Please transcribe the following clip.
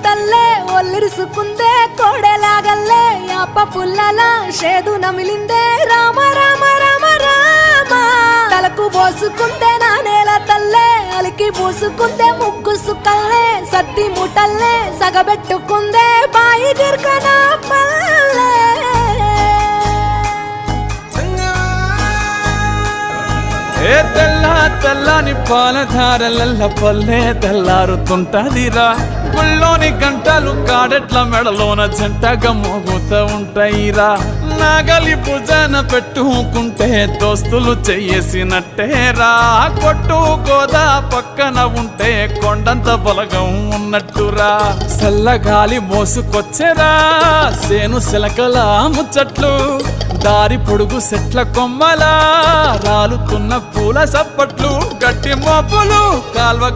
తల్లే ఒల్లిరుసుకుందే కోడెలాగల్లే యాప పుల్లల షేదు నమిలిందే రామ రామ రామ రామ తలకు పోసుకుందే నా నేల తల్లే అలికి పూసుకుందే ముగ్గు సుక్కల్లే సత్తి ముటల్లే సగబెట్టుకుందే బాయి గిర్కన పల్లె ఏ తెల్ల తెల్లని పాలధారలల్ల పల్లె తెల్లారుతుంటదిరా గుళ్ళోని గంటలు కాడెట్ల మెడలోన జంటగా మోగుతూ ఉంటాయిరా నాగలి భుజాన పెట్టుకుంటే దోస్తులు చెయ్యేసినట్టేరా కొట్టు గోదా పక్కన ఉంటే కొండంత బలగం ఉన్నట్టురా చల్లగాలి మోసుకొచ్చెరా సేను శిలకల ముచ్చట్లు దారి పొడుగు సెట్ల కొమ్మలా రాలుతున్న పూల సప్పట్లు గట్టి మోపులు కాల్వ